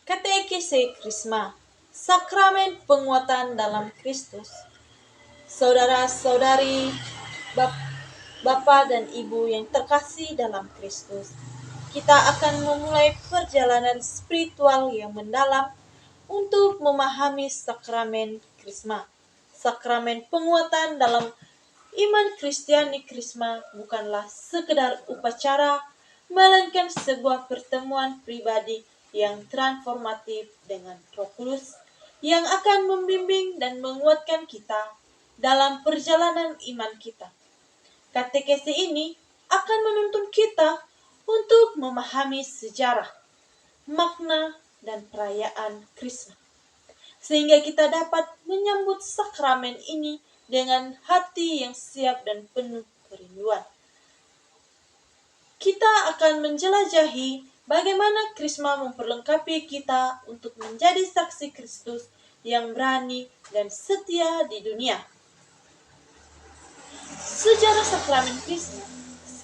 Katekese Krisma, sakramen penguatan dalam Kristus. Saudara-saudari, Bapak dan Ibu yang terkasih dalam Kristus, kita akan memulai perjalanan spiritual yang mendalam untuk memahami sakramen Krisma. Sakramen penguatan dalam iman Kristiani Krisma bukanlah sekedar upacara, melainkan sebuah pertemuan pribadi yang transformatif dengan Roh Kudus yang akan membimbing dan menguatkan kita dalam perjalanan iman kita. Katekese ini akan menuntun kita untuk memahami sejarah, makna, dan perayaan Krisma, sehingga kita dapat menyambut sakramen ini dengan hati yang siap dan penuh kerinduan. Kita akan menjelajahi bagaimana Krisma memperlengkapi kita untuk menjadi saksi Kristus yang berani dan setia di dunia. Sejarah sakramen Krisma.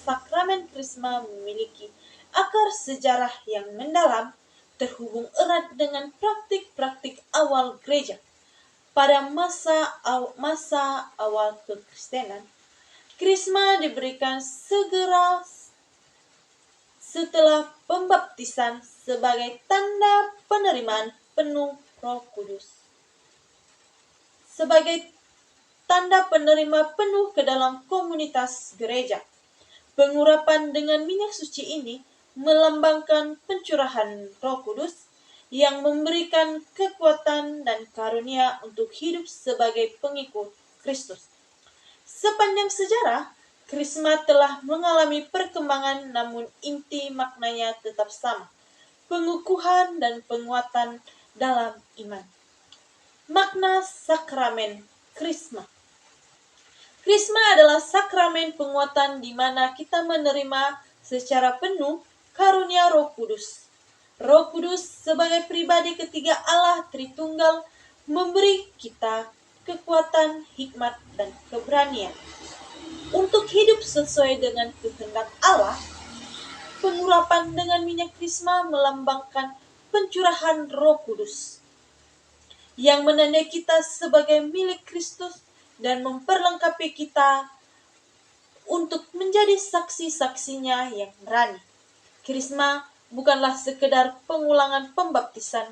Sakramen Krisma memiliki akar sejarah yang mendalam, terhubung erat dengan praktik-praktik awal gereja. Pada masa awal kekristenan, Krisma diberikan segera setelah pembaptisan sebagai tanda penerimaan penuh Roh Kudus. Sebagai tanda penerima penuh ke dalam komunitas gereja. Pengurapan dengan minyak suci ini melambangkan pencurahan Roh Kudus yang memberikan kekuatan dan karunia untuk hidup sebagai pengikut Kristus. Sepanjang sejarah, Krisma telah mengalami perkembangan, namun inti maknanya tetap sama, pengukuhan dan penguatan dalam iman. Makna sakramen Krisma. Krisma adalah sakramen penguatan di mana kita menerima secara penuh karunia Roh Kudus. Roh Kudus sebagai pribadi ketiga Allah Tritunggal memberi kita kekuatan, hikmat, dan keberanian untuk hidup sesuai dengan kehendak Allah. Pengurapan dengan minyak Krisma melambangkan pencurahan Roh Kudus yang menandai kita sebagai milik Kristus dan memperlengkapi kita untuk menjadi saksi-saksinya yang berani. Krisma bukanlah sekedar pengulangan pembaptisan,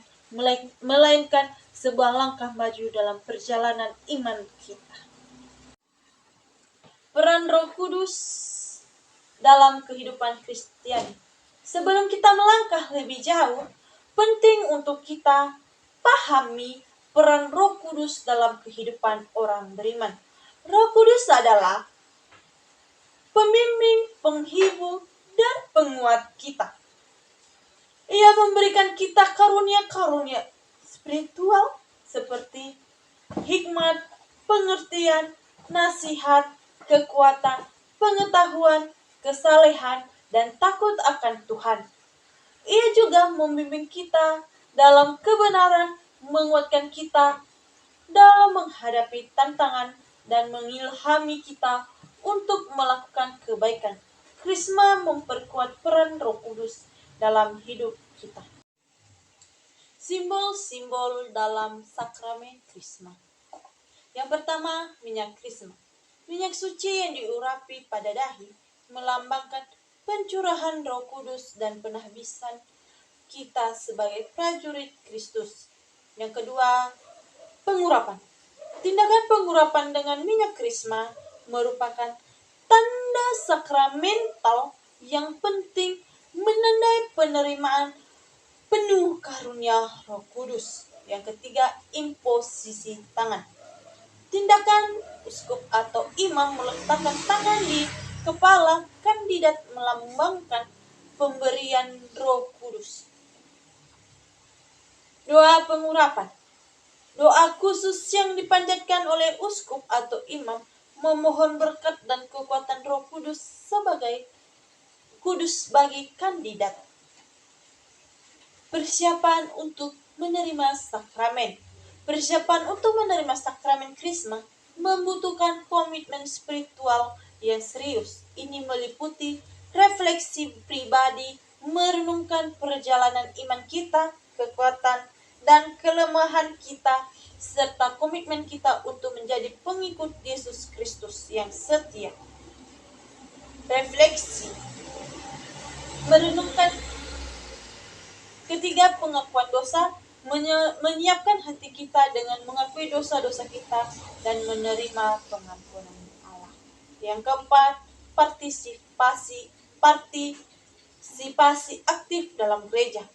melainkan sebuah langkah maju dalam perjalanan iman kita. Peran Roh Kudus dalam kehidupan Kristiani. Sebelum kita melangkah lebih jauh, penting untuk kita pahami peran Roh Kudus dalam kehidupan orang beriman. Roh Kudus adalah pembimbing, penghibur, dan penguat kita. Ia memberikan kita karunia-karunia spiritual seperti hikmat, pengertian, nasihat, kekuatan, pengetahuan, kesalehan, dan takut akan Tuhan. Ia juga membimbing kita dalam kebenaran, menguatkan kita dalam menghadapi tantangan, dan mengilhami kita untuk melakukan kebaikan. Krisma memperkuat peran Roh Kudus dalam hidup kita. Simbol-simbol dalam sakramen Krisma. Yang pertama, minyak Krisma. Minyak suci yang diurapi pada dahi melambangkan pencurahan Roh Kudus dan penahbisan kita sebagai prajurit Kristus. Yang kedua, pengurapan. Tindakan pengurapan dengan minyak Krisma merupakan tanda sakramental yang penting menandai penerimaan penuh karunia Roh Kudus. Yang ketiga, imposisi tangan. Tindakan uskup atau imam meletakkan tangan di kepala kandidat melambangkan pemberian Roh Kudus. Doa pengurapan. Doa khusus yang dipanjatkan oleh uskup atau imam memohon berkat dan kekuatan Roh Kudus sebagai kudus bagi kandidat. Persiapan untuk menerima sakramen. Persiapan untuk menerima sakramen Krisma membutuhkan komitmen spiritual yang serius. Ini meliputi refleksi pribadi, merenungkan perjalanan iman kita, kekuatan, dan kelemahan kita, serta komitmen kita untuk menjadi pengikut Yesus Kristus yang setia. Refleksi: merenungkan ketiga, pengakuan dosa, menyiapkan hati kita dengan mengakui dosa-dosa kita dan menerima pengampunan Allah. Yang keempat, partisipasi aktif dalam gereja.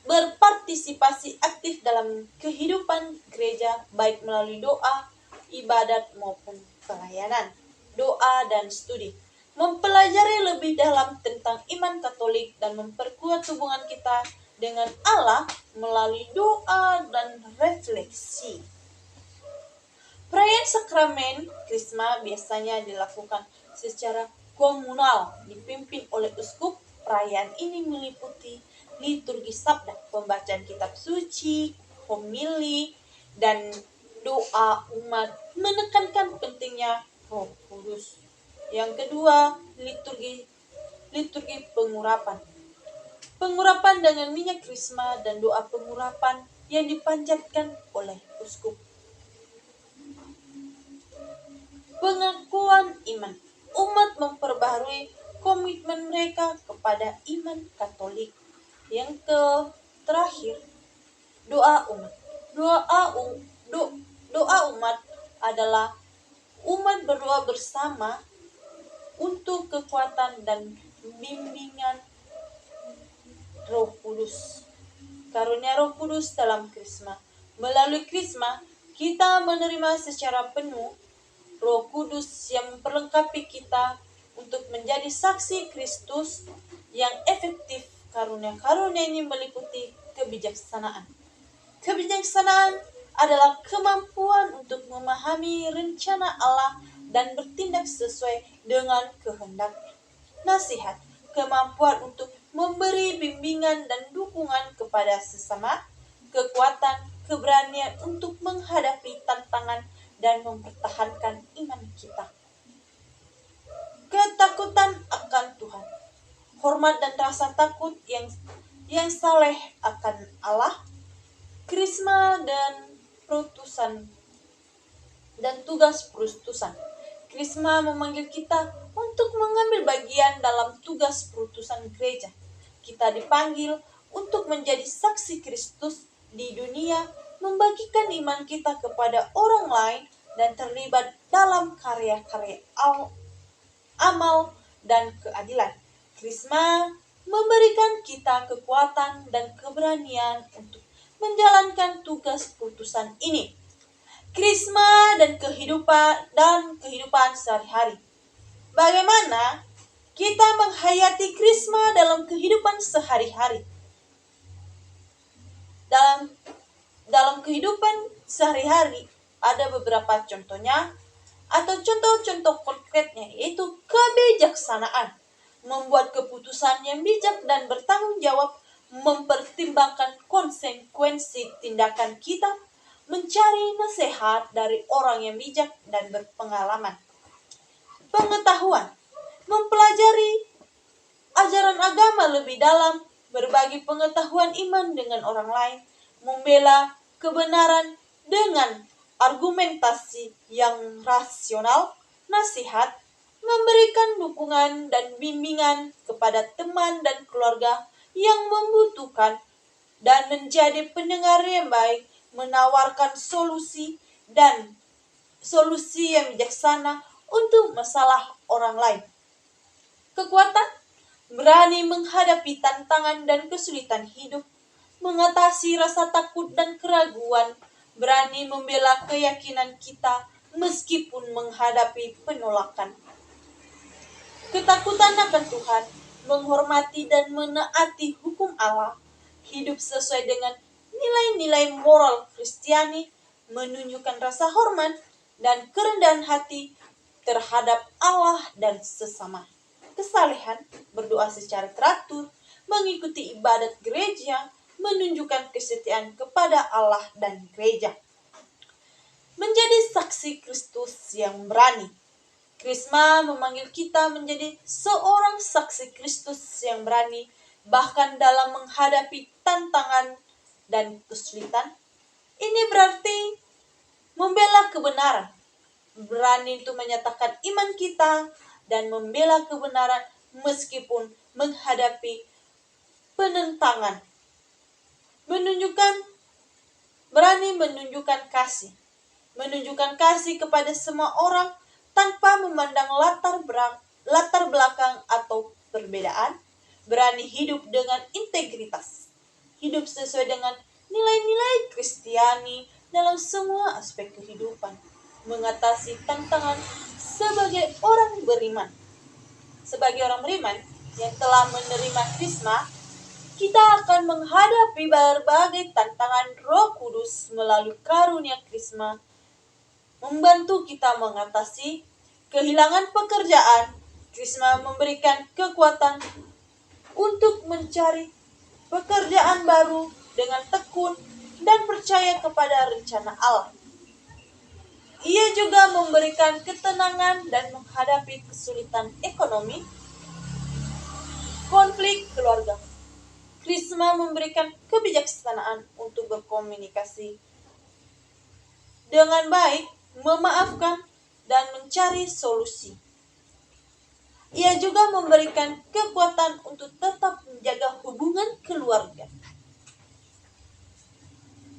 Berpartisipasi aktif dalam kehidupan gereja, baik melalui doa, ibadat maupun pelayanan, doa dan studi. Mempelajari lebih dalam tentang iman Katolik dan memperkuat hubungan kita dengan Allah melalui doa dan refleksi. Perayaan sakramen Krisma biasanya dilakukan secara komunal, dipimpin oleh uskup. Perayaan ini meliputi liturgi sabda, pembacaan kitab suci, homili, dan doa umat, menekankan pentingnya Roh Kudus. Yang kedua, liturgi pengurapan. Pengurapan dengan minyak krisma dan doa pengurapan yang dipanjatkan oleh uskup. Pengakuan iman. Umat memperbaharui komitmen mereka kepada iman Katolik. Yang terakhir, doa umat. Doa umat adalah umat berdoa bersama untuk kekuatan dan bimbingan Roh Kudus. Karunia Roh Kudus dalam Krisma. Melalui Krisma, kita menerima secara penuh Roh Kudus yang memperlengkapi kita untuk menjadi saksi Kristus yang efektif. Karunia-karunia ini meliputi kebijaksanaan. Kebijaksanaan adalah kemampuan untuk memahami rencana Allah dan bertindak sesuai dengan kehendaknya. Nasihat, kemampuan untuk memberi bimbingan dan dukungan kepada sesama, kekuatan, keberanian untuk menghadapi tantangan dan mempertahankan iman kita. Ketakutan akan Tuhan, hormat dan rasa takut yang saleh akan Allah. Krisma dan perutusan dan tugas perutusan. Krisma memanggil kita untuk mengambil bagian dalam tugas perutusan gereja. Kita dipanggil untuk menjadi saksi Kristus di dunia, membagikan iman kita kepada orang lain, dan terlibat dalam karya-karya amal dan keadilan. Krisma memberikan kita kekuatan dan keberanian untuk menjalankan tugas perutusan ini. Krisma dan kehidupan sehari-hari. Bagaimana kita menghayati Krisma dalam kehidupan sehari-hari? Dalam kehidupan sehari-hari ada beberapa contohnya atau contoh-contoh konkretnya, yaitu kebijaksanaan, membuat keputusan yang bijak dan bertanggung jawab, mempertimbangkan konsekuensi tindakan kita, mencari nasihat dari orang yang bijak dan berpengalaman. Pengetahuan, mempelajari ajaran agama lebih dalam, berbagi pengetahuan iman dengan orang lain, membela kebenaran dengan argumentasi yang rasional. Nasihat, memberikan dukungan dan bimbingan kepada teman dan keluarga yang membutuhkan, dan menjadi pendengar yang baik, menawarkan solusi yang bijaksana untuk masalah orang lain. Kekuatan, berani menghadapi tantangan dan kesulitan hidup, mengatasi rasa takut dan keraguan, berani membela keyakinan kita meskipun menghadapi penolakan. Ketakutan akan Tuhan, menghormati dan menaati hukum Allah, hidup sesuai dengan nilai-nilai moral Kristiani, menunjukkan rasa hormat dan kerendahan hati terhadap Allah dan sesama. Kesalehan, berdoa secara teratur, mengikuti ibadat gereja, menunjukkan kesetiaan kepada Allah dan gereja. Menjadi saksi Kristus yang berani. Krisma memanggil kita menjadi seorang saksi Kristus yang berani bahkan dalam menghadapi tantangan dan kesulitan. Ini berarti membela kebenaran, berani untuk menyatakan iman kita dan membela kebenaran meskipun menghadapi penentangan. Berani menunjukkan kasih kepada semua orang tanpa memandang latar belakang atau perbedaan. Berani hidup dengan integritas, hidup sesuai dengan nilai-nilai Kristiani dalam semua aspek kehidupan, mengatasi tantangan sebagai orang beriman. Sebagai orang beriman yang telah menerima Krisma, kita akan menghadapi berbagai tantangan. Roh Kudus melalui karunia Krisma membantu kita mengatasi kehilangan pekerjaan. Krisma memberikan kekuatan untuk mencari pekerjaan baru dengan tekun dan percaya kepada rencana Allah. Ia juga memberikan ketenangan dan menghadapi kesulitan ekonomi, konflik keluarga. Krisma memberikan kebijaksanaan untuk berkomunikasi dengan baik, memaafkan, dan mencari solusi. Ia juga memberikan kekuatan untuk tetap menjaga hubungan keluarga.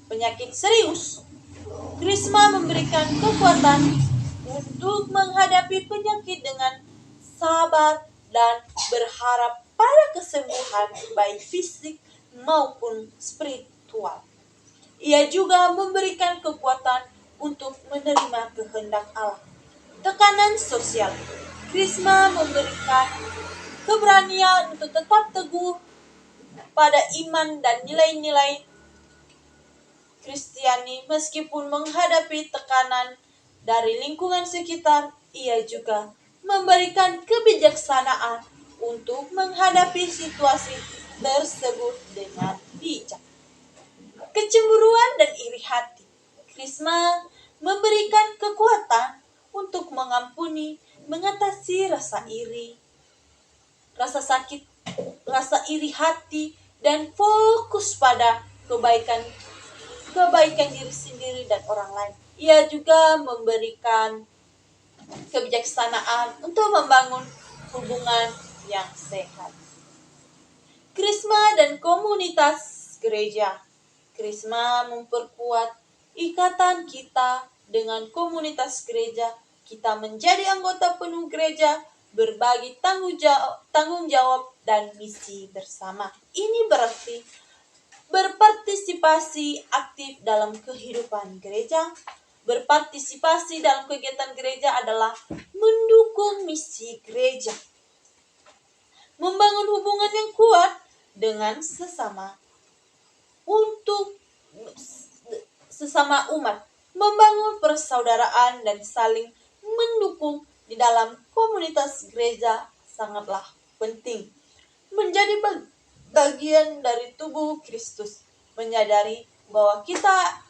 Penyakit serius. Krisma memberikan kekuatan untuk menghadapi penyakit dengan sabar dan berharap pada kesembuhan baik fisik maupun spiritual. Ia juga memberikan kekuatan untuk menerima kehendak Allah. Tekanan sosial. Krisma memberikan keberanian untuk tetap teguh pada iman dan nilai-nilai Kristiani meskipun menghadapi tekanan dari lingkungan sekitar. Ia juga memberikan kebijaksanaan untuk menghadapi situasi tersebut dengan bijak. Kecemburuan dan iri hati. Krisma memberikan kekuatan untuk mengampuni, mengatasi rasa iri, rasa sakit, rasa iri hati, dan fokus pada kebaikan diri sendiri dan orang lain. Ia juga memberikan kebijaksanaan untuk membangun hubungan yang sehat. Krisma dan komunitas gereja. Krisma memperkuat ikatan kita dengan komunitas gereja. Kita menjadi anggota penuh gereja, berbagi tanggung jawab dan misi bersama. Ini berarti berpartisipasi aktif dalam kehidupan gereja. Berpartisipasi dalam kegiatan gereja adalah mendukung misi gereja, membangun hubungan yang kuat dengan sesama umat, membangun persaudaraan dan saling mendukung di dalam komunitas gereja sangatlah penting. Menjadi bagian dari tubuh Kristus, menyadari bahwa kita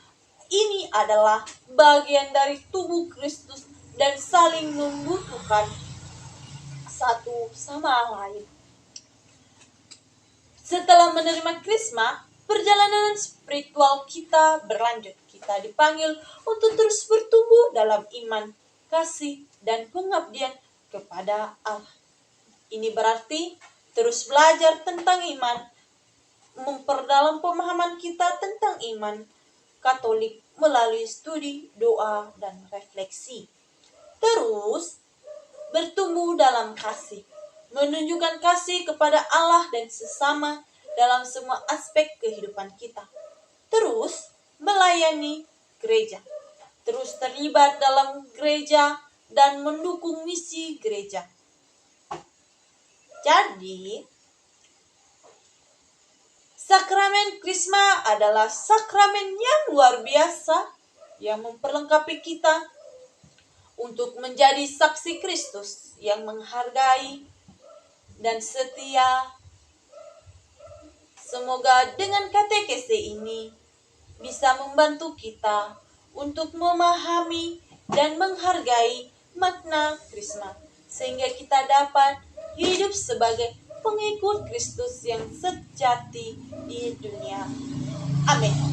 ini adalah bagian dari tubuh Kristus dan saling membutuhkan satu sama lain. Setelah menerima Krisma, perjalanan spiritual kita berlanjut. Kita dipanggil untuk terus bertumbuh dalam iman, kasih, dan pengabdian kepada Allah. Ini berarti terus belajar tentang iman, memperdalam pemahaman kita tentang iman Katolik melalui studi, doa, dan refleksi. Terus bertumbuh dalam kasih, menunjukkan kasih kepada Allah dan sesama dalam semua aspek kehidupan kita. Terus melayani gereja, terus terlibat dalam gereja dan mendukung misi gereja. Jadi, sakramen Krisma adalah sakramen yang luar biasa yang memperlengkapi kita untuk menjadi saksi Kristus yang menghargai dan setia. Semoga dengan katekese ini bisa membantu kita untuk memahami dan menghargai makna Krisma, sehingga kita dapat hidup sebagai pengikut Kristus yang sejati di dunia. Amin.